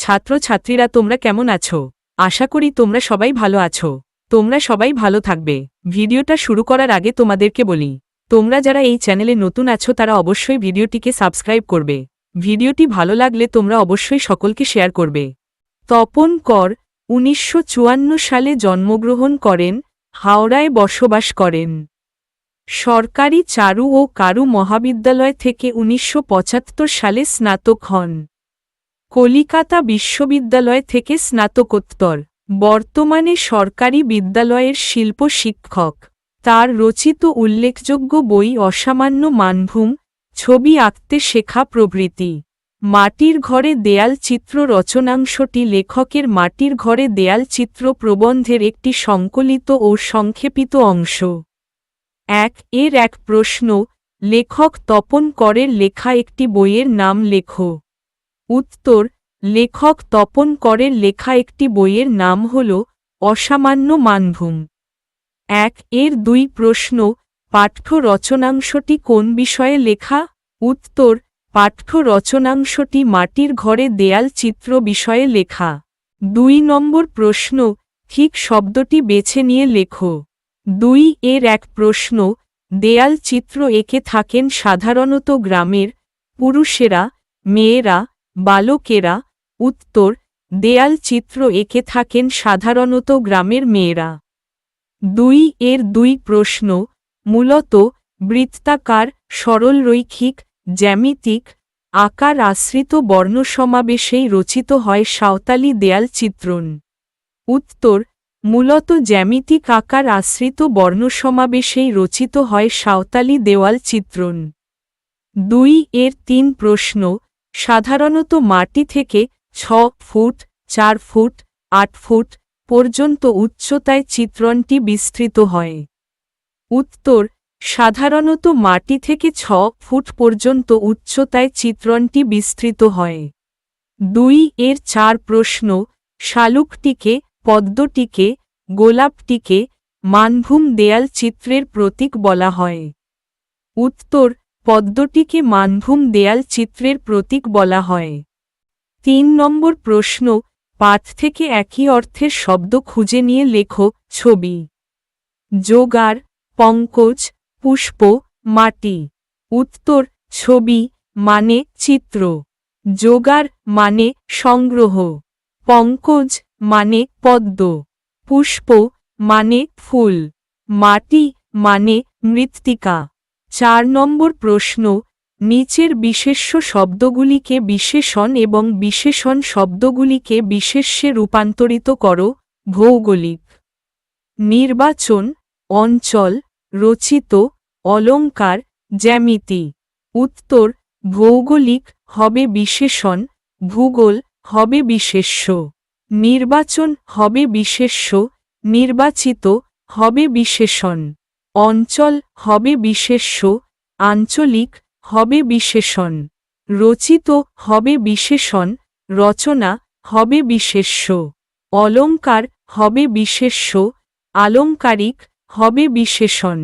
ছাত্রছাত্রীরা তোমরা কেমন আছো? আশা করি তোমরা সবাই ভালো আছো। তোমরা সবাই ভালো থাকবে। ভিডিওটা শুরু করার আগে তোমাদেরকে বলি, তোমরা যারা এই চ্যানেলে নতুন আছো তারা অবশ্যই ভিডিওটিকে সাবস্ক্রাইব করবে। ভিডিওটি ভালো লাগলে তোমরা অবশ্যই সকলকে শেয়ার করবে। তপন কর 1954 সালে জন্মগ্রহণ করেন, হাওড়ায় বসবাস করেন। সরকারি চারু ও কারু মহাবিদ্যালয় থেকে 1975 সালে স্নাতক হন। কলিকাতা বিশ্ববিদ্যালয় থেকে স্নাতকোত্তর। বর্তমানে সরকারি বিদ্যালয়ের শিল্প শিক্ষক। তার রচিত উল্লেখযোগ্য বই অসামান্য মানভূম, ছবি আঁকতে শেখা প্রভৃতি। মাটির ঘরে দেয়াল চিত্র রচনাংশটি লেখকের মাটির ঘরে দেয়াল চিত্র প্রবন্ধের একটি সংকলিত ও সংক্ষেপিত অংশ। এর এক প্রশ্ন, লেখক তপন করের লেখা একটি বইয়ের নাম লেখো। উত্তর, লেখক তপন করের লেখা একটি বইয়ের নাম হল অসামান্য মানভূম। এর দুই প্রশ্ন, পাঠ্য রচনাংশটি কোন বিষয়ে লেখা? উত্তর, পাঠ্য রচনাংশটি মাটির ঘরে দেয়াল চিত্র বিষয়ে লেখা। 2 নম্বর প্রশ্ন, ঠিক শব্দটি বেছে নিয়ে লেখো। 2 এর এক প্রশ্ন, দেয়াল চিত্র এঁকে থাকেন সাধারণত গ্রামের পুরুষেরা, মেয়েরা, বালকেরা। উত্তর, দেয়াল চিত্র এঁকে থাকেন সাধারণত গ্রামের মেয়েরা। 2 এর 2 প্রশ্ন, মূলত বৃত্তাকার, সরলরৈখিক, জ্যামিতিক আকার আশ্রিত বর্ণসমাবেশেই রচিত হয় সাঁওতালি দেয়াল চিত্রণ। উত্তর, মূলত জ্যামিতিক আকার আশ্রিত বর্ণসমাবেশেই রচিত হয় সাঁওতালি দেওয়াল চিত্রণ। 2 এর 3 প্রশ্ন, সাধারণত মাটি থেকে 6 ফুট, 4 ফুট, 8 ফুট পর্যন্ত উচ্চতায় চিত্রণটি বিস্তৃত হয়। উত্তর, সাধারণত মাটি থেকে 6 ফুট পর্যন্ত উচ্চতায় চিত্রণটি বিস্তৃত হয়। 2 এর 4 প্রশ্ন, শালুকটিকে, পদ্মটিকে, গোলাপটিকে মানভূম দেয়াল চিত্রের প্রতীক বলা হয়। উত্তর, পদ্মটিকে মানভূম দেয়াল চিত্রের প্রতীক বলা হয়। 3 নম্বর প্রশ্ন, পাঠ থেকে একই অর্থের শব্দ খুঁজে নিয়ে লেখো। ছবি। জোগাড়, পঙ্কজ, পুষ্প, মাটি। উত্তর, ছবি মানে চিত্র, জোগাড় মানে সংগ্রহ, পঙ্কজ মানে পদ্ম, পুষ্প মানে ফুল, মাটি মানে মৃত্তিকা। 4 নম্বর প্রশ্ন, নিচের বিশেষ্য শব্দগুলিকে বিশেষণ এবং বিশেষণ শব্দগুলিকে বিশেষ্যে রূপান্তরিত করো। ভৌগোলিক। নির্বাচন, অঞ্চল, রচিত, অলঙ্কার, জ্যামিতি। উত্তর, ভৌগোলিক হবে বিশেষণ, ভূগোল হবে বিশেষ্য। নির্বাচন হবে বিশেষ্য, নির্বাচিত হবে বিশেষণ। অঞ্চল হবে বিশেষ্য, আঞ্চলিক হবে বিশেষণ। রচিত হবে বিশেষণ, রচনা হবে বিশেষ্য। অলঙ্কার হবে বিশেষ্য, আলংকারিক হবে বিশেষণ।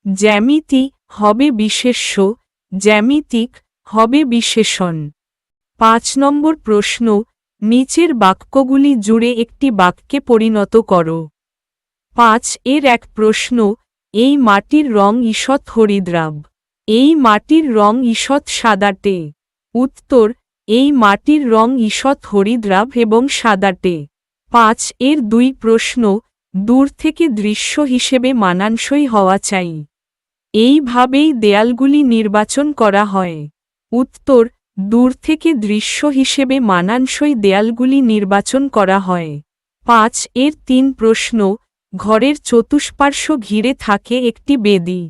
জ্যামিতি হবে বিশেষ্য, জ্যামিতিক হবে বিশেষণ। 5 নম্বর প্রশ্ন, নিচের বাক্যগুলি জুড়ে একটি বাক্যে পরিণত করো। 5 এর এক প্রশ্ন, এই মাটির রং ঈষৎ হরিদ্রাব। এই মাটির রং ঈষৎ সাদাটে। উত্তর, এই মাটির রং ঈষৎ হরিদ্রাব এবং সাদাটে। 5 এর 2 প্রশ্ন, দূর থেকে দৃশ্য হিসেবে মানানসই হওয়া চাই। এইভাবেই দেয়ালগুলি নির্বাচন করা হয়। উত্তর, দূর থেকে দৃশ্য হিসেবে মানানসই দেয়ালগুলি নির্বাচন করা হয়। 5 এর 3 প্রশ্ন, ঘরের চতুষ্পার্শ্ব ঘিরে থাকে একটি বেদি।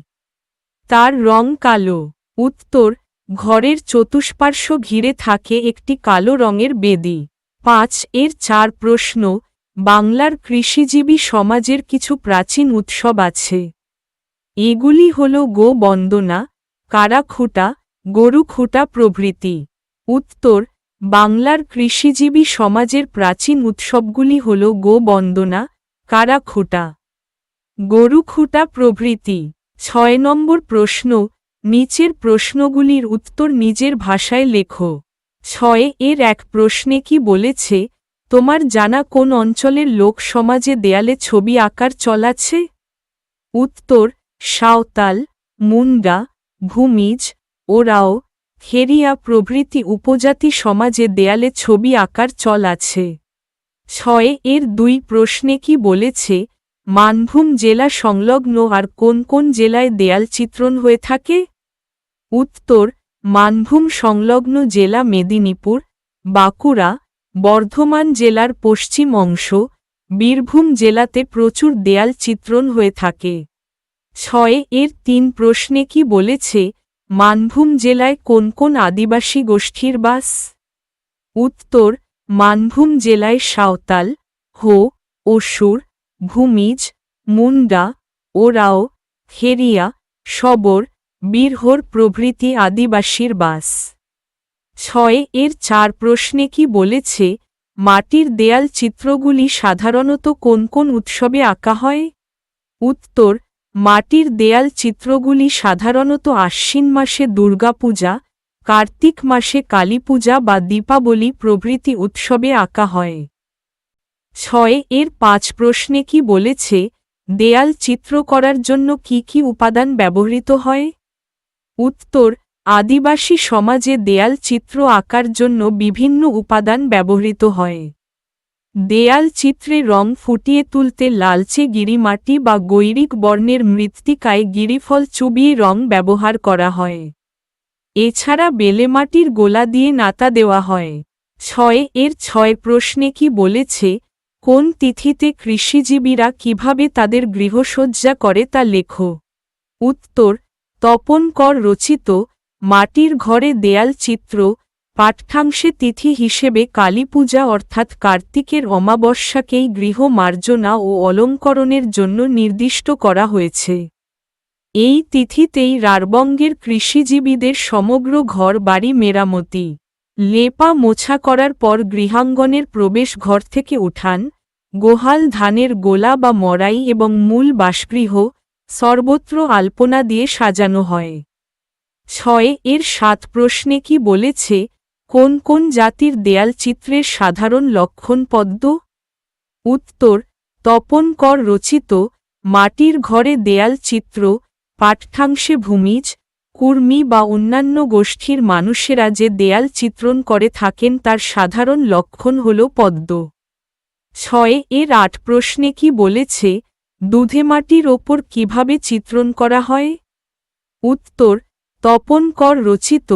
তার রং কালো। উত্তর, ঘরের চতুষ্পার্শ্ব ঘিরে থাকে একটি কালো রঙের বেদি। 5 এর 4 প্রশ্ন, বাংলার কৃষিজীবী সমাজের কিছু প্রাচীন উৎসব আছে। এগুলি হল গো বন্দনা, কারাখুটা, গরুখুটা প্রভৃতি। উত্তর, বাংলার কৃষিজীবী সমাজের প্রাচীন উৎসবগুলি হল গো বন্দনা, কারাখুটা, গরুখুটা প্রভৃতি। 6 নম্বর প্রশ্ন, নিচের প্রশ্নগুলির উত্তর নিজের ভাষায় লেখো। 6 এর এক প্রশ্নে কি বলেছে, তোমার জানা কোন অঞ্চলের লোক সমাজে দেয়ালে ছবি আঁকার চল আছে? উত্তর, সাঁওতাল, মুন্ডা, ভূমিজ, ওরাও, খেরিয়া প্রভৃতি উপজাতি সমাজে দেয়ালে ছবি আঁকার চল আছে। 6 এর 2 প্রশ্নে কি বলেছে, মানভূম জেলা সংলগ্ন আর কোন কোন জেলায় দেয়াল চিত্রণ হয়ে থাকে? উত্তর, মানভূম সংলগ্ন জেলা মেদিনীপুর, বাঁকুড়া, বর্ধমান জেলার পশ্চিম অংশ, বীরভূম জেলাতে প্রচুর দেয়াল চিত্রণ হয়ে থাকে। 6 এর 3 প্রশ্নে কি বলেছে, মানভূম জেলায় কোন কোন আদিবাসী গোষ্ঠীর বাস? উত্তর, মানভূম জেলায় সাঁওতাল, হো, অসুর, ভূমিজ, মুন্ডা, ওরাও, খেরিয়া, শবর, বীরহোর প্রভৃতি আদিবাসীর বাস। 6 এর 4 প্রশ্নে কি বলেছে, মাটির দেয়াল চিত্রগুলি সাধারণত কোন কোন উৎসবে আঁকা হয়? উত্তর, মাটির দেয়াল চিত্রগুলি সাধারণত আশ্বিন মাসে দুর্গাপূজা, কার্তিক মাসে কালীপূজা বা দীপাবলি প্রভৃতি উৎসবে আঁকা হয়। 6 এর 5 প্রশ্নে কি বলেছে, দেয়াল চিত্র করার জন্য কি কি উপাদান ব্যবহৃত হয়? উত্তর, আদিবাসী সমাজে দেয়াল চিত্র আঁকার জন্য বিভিন্ন উপাদান ব্যবহৃত হয়। দেয়াল চিত্রে রং ফুটিয়ে তুলতে লালচে গিরিমাটি বা গৈরিক বর্ণের মৃত্তিকায় গিরিফল চুবিয়ে রং ব্যবহার করা হয়। এছাড়া বেলেমাটির গোলা দিয়ে নাতা দেওয়া হয়। 6 এর 6 প্রশ্নে কি বলেছে, কোন তিথিতে কৃষিজীবীরা কিভাবে তাদের গৃহসজ্জা করে তা লেখো? উত্তর, তপন কর রচিত মাটির ঘরে দেয়াল চিত্র পাঠ্যাংশে তিথি হিসেবে কালীপূজা অর্থাৎ কার্তিকের অমাবস্যাকেই গৃহ মার্জনা ও অলঙ্করণের জন্য নির্দিষ্ট করা হয়েছে। এই তিথিতেই রারবঙ্গের কৃষিজীবীদের সমগ্র ঘর বাড়ি মেরামতি, লেপা মোছা করার পর গৃহাঙ্গনের প্রবেশ ঘর থেকে উঠান, গোহাল ধানের গোলা বা মড়াই এবং মূল বাসগৃহ সর্বত্র আলপনা দিয়ে সাজানো হয়। 6 এর 7 প্রশ্নে কি বলেছে, কোন কোন জাতির দেয়াল চিত্রের সাধারণ লক্ষণ পদ্ম? উত্তর, তপন কর রচিত মাটির ঘরে দেয়াল চিত্র পাঠ্যাংশে ভূমিজ, কুর্মী বা অন্যান্য গোষ্ঠীর মানুষেরা যে দেয়াল চিত্রণ করে থাকেন তার সাধারণ লক্ষণ হল পদ্ম। 6 এর 8 প্রশ্নে কি বলেছে, দুধে মাটির ওপর কিভাবে চিত্রণ করা হয়? উত্তর, তপন কর রচিত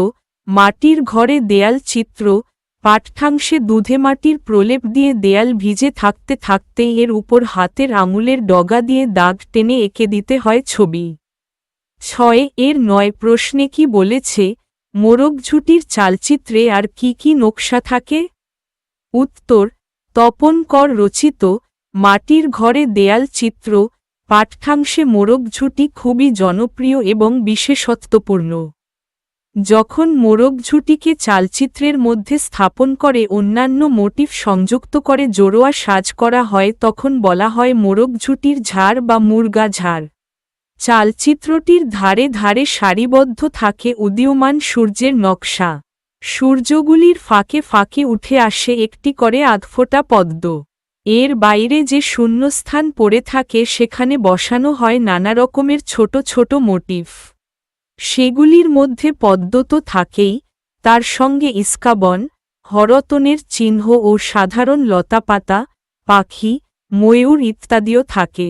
মাটির ঘরে দেয়াল চিত্র পাঠ্যাংশে দুধে মাটির প্রলেপ দিয়ে দেয়াল ভিজে থাকতে থাকতে এর উপর হাতের আঙুলের ডগা দিয়ে দাগ টেনে এঁকে দিতে হয় ছবি। 6 এর 9 প্রশ্নে কি বলেছে, মোরগঝুটির চালচিত্রে আর কি কি নকশা থাকে? উত্তর, তপন কর রচিত মাটির ঘরে দেয়াল চিত্র পাঠ্যাংশে মোরগঝুটি খুবই জনপ্রিয় এবং বিশেষত্বপূর্ণ। যখন মোরগঝুটিকে চালচিত্রের মধ্যে স্থাপন করে অন্যান্য মোটিফ সংযুক্ত করে জোড়োয়া সাজ করা হয় তখন বলা হয় মোরগঝুটির ঝাড় বা মুরগা ঝাড়। চালচিত্রটির ধারে ধারে সারিবদ্ধ থাকে উদীয়মান সূর্যের নকশা। সূর্যগুলির ফাঁকে ফাঁকে উঠে আসে একটি করে আধফোঁটা পদ্ম। এর বাইরে যে শূন্যস্থান পড়ে থাকে সেখানে বসানো হয় নানা রকমের ছোট ছোট মোটিফ। সেগুলির মধ্যে পদ্ম তো থাকেই, তার সঙ্গে ইস্কাবন, হরতনের চিহ্ন ও সাধারণ লতাপাতা, পাখি, ময়ূর ইত্যাদিও থাকে।